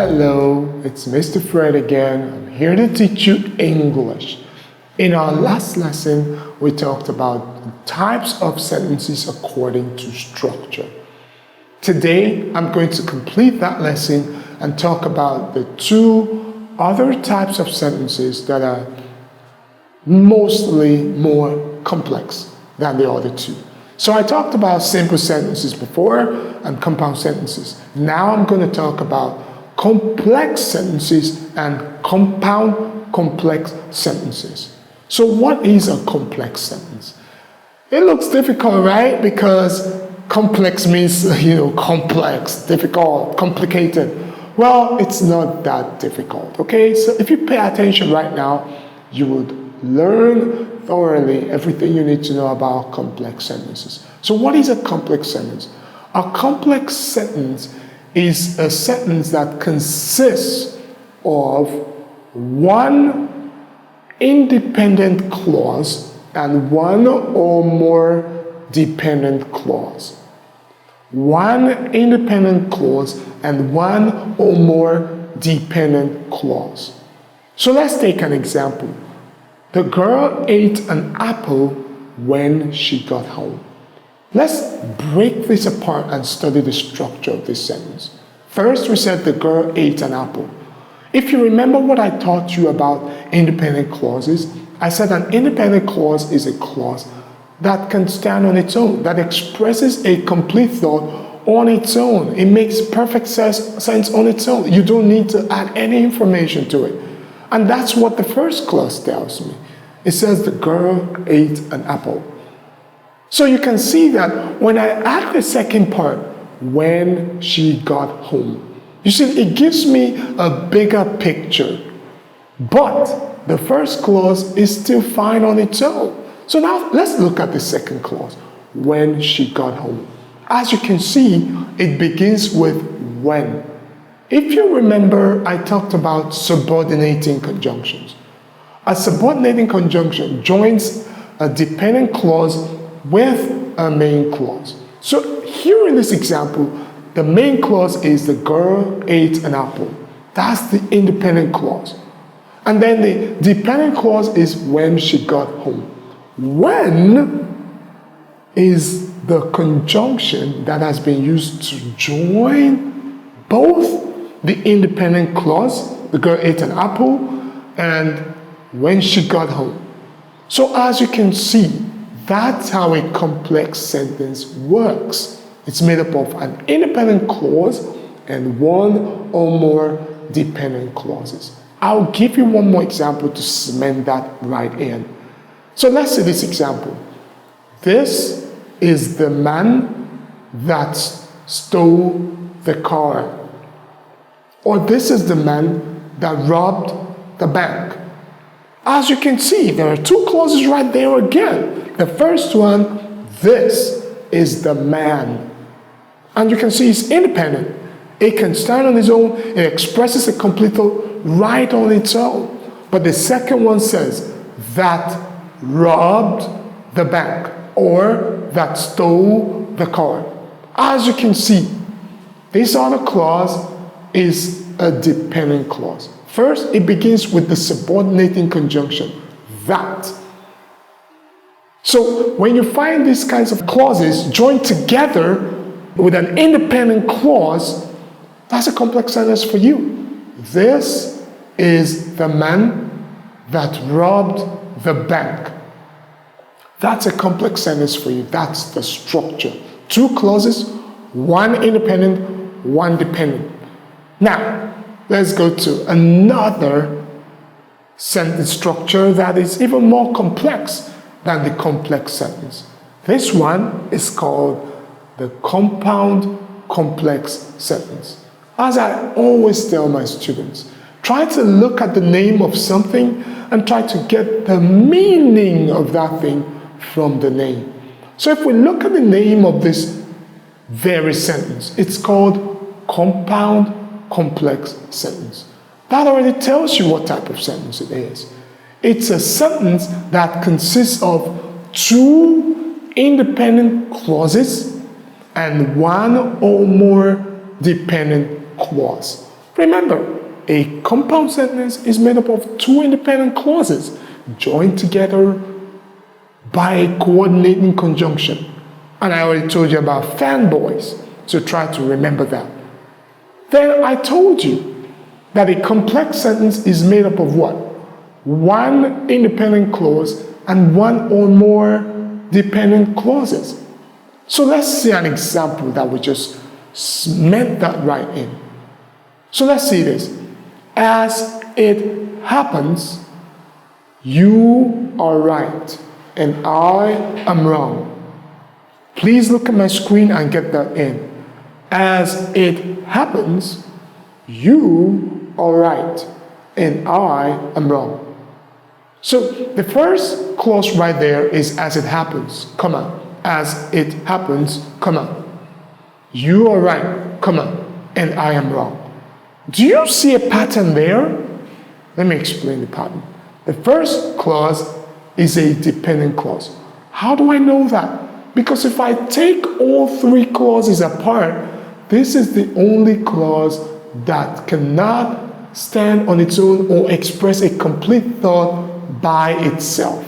Hello, it's Mr. Fred again. I'm here to teach you English. In our last lesson, we talked about types of sentences according to structure. Today, I'm going to complete that lesson and talk about the two other types of sentences that are mostly more complex than the other two. So I talked about simple sentences before and compound sentences. Now I'm going to talk about complex sentences and compound complex sentences. So what is a complex sentence? It looks difficult, right? Because complex means, complex, difficult, complicated. Well, it's not that difficult, okay? So if you pay attention right now, you would learn thoroughly everything you need to know about complex sentences. So what is a complex sentence? A complex sentence is a sentence that consists of one independent clause and one or more dependent clause. One independent clause and one or more dependent clause. So let's take an example. The girl ate an apple when she got home. Let's break this apart and study the structure of this sentence. First, we said the girl ate an apple. If you remember what I taught you about independent clauses, I said an independent clause is a clause that can stand on its own, that expresses a complete thought on its own. It makes perfect sense on its own. You don't need to add any information to it. And that's what the first clause tells me. It says the girl ate an apple. So you can see that when I add the second part, when she got home, you see, it gives me a bigger picture. But the first clause is still fine on its own. So now let's look at the second clause, when she got home. As you can see, it begins with when. If you remember, I talked about subordinating conjunctions. A subordinating conjunction joins a dependent clause with a main clause. So here in this example, the main clause is the girl ate an apple. That's the independent clause. And then the dependent clause is when she got home. When is the conjunction that has been used to join both the independent clause, the girl ate an apple, and when she got home. So as you can see, that's how a complex sentence works. It's made up of an independent clause and one or more dependent clauses. I'll give you one more example to cement that right in. So let's see this example. This is the man that stole the car. Or this is the man that robbed the bank. As you can see, there are two clauses right there again. The first one, this is the man. And you can see it's independent. It can stand on its own. It expresses a complete thought right on its own. But the second one says, that robbed the bank or that stole the car. As you can see, this other clause is a dependent clause. First, it begins with the subordinating conjunction, that. So when you find these kinds of clauses joined together with an independent clause, that's a complex sentence for you. This is the man that robbed the bank. That's a complex sentence for you. That's the structure. Two clauses, one independent, one dependent. Now, let's go to another sentence structure that is even more complex than the complex sentence. This one is called the compound complex sentence. As I always tell my students, try to look at the name of something and try to get the meaning of that thing from the name. So if we look at the name of this very sentence, it's called compound complex sentence. That already tells you what type of sentence it is. It's a sentence that consists of two independent clauses and one or more dependent clause. Remember, a compound sentence is made up of two independent clauses joined together by a coordinating conjunction. And I already told you about fanboys, so try to remember that. Then I told you that a complex sentence is made up of what? One independent clause and one or more dependent clauses. So let's see an example that we just meant that right in. So let's see this. As it happens, you are right and I am wrong. Please look at my screen and get that in. As it happens, you are right and I am wrong. So the first clause right there is as it happens, comma, as it happens, comma. You are right, comma, and I am wrong. Do you see a pattern there? Let me explain the pattern. The first clause is a dependent clause. How do I know that? Because if I take all three clauses apart, this is the only clause that cannot stand on its own or express a complete thought by itself.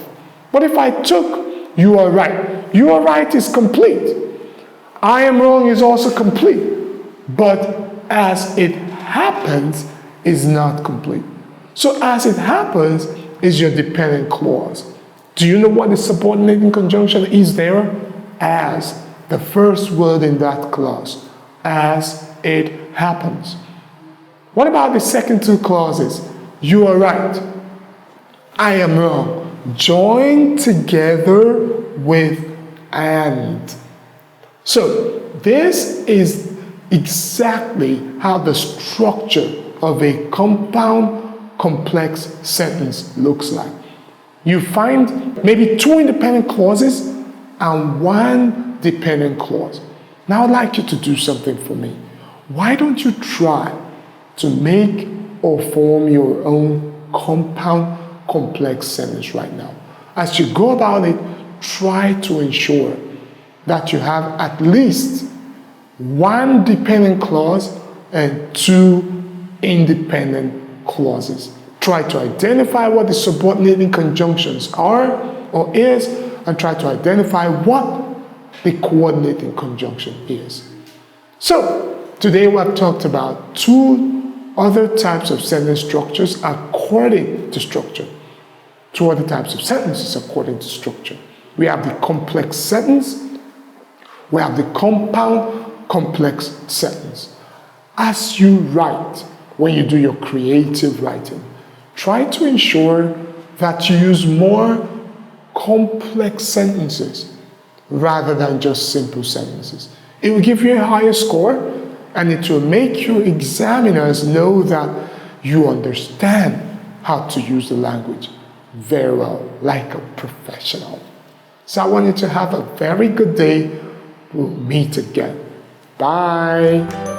But if I took you are right is complete. I am wrong is also complete. But as it happens is not complete. So as it happens is your dependent clause. Do you know what the subordinating conjunction is there? As, the first word in that clause. As it happens. What about the second two clauses? You are right. I am wrong. Join together with and. So this is exactly how the structure of a compound complex sentence looks like. You find maybe two independent clauses and one dependent clause. Now I'd like you to do something for me. Why don't you try to make or form your own compound complex sentence right now? As you go about it, try to ensure that you have at least one dependent clause and two independent clauses. Try to identify what the subordinating conjunctions are or is, and try to identify what the coordinating conjunction is. So, today we have talked about two other types of sentence structures according to structure. Two other types of sentences according to structure. We have the complex sentence. We have the compound complex sentence. As you write, when you do your creative writing, try to ensure that you use more complex sentences rather than just simple sentences. It will give you a higher score, and it will make your examiners know that you understand how to use the language very well, like a professional. So I want you to have a very good day. We'll meet again. Bye.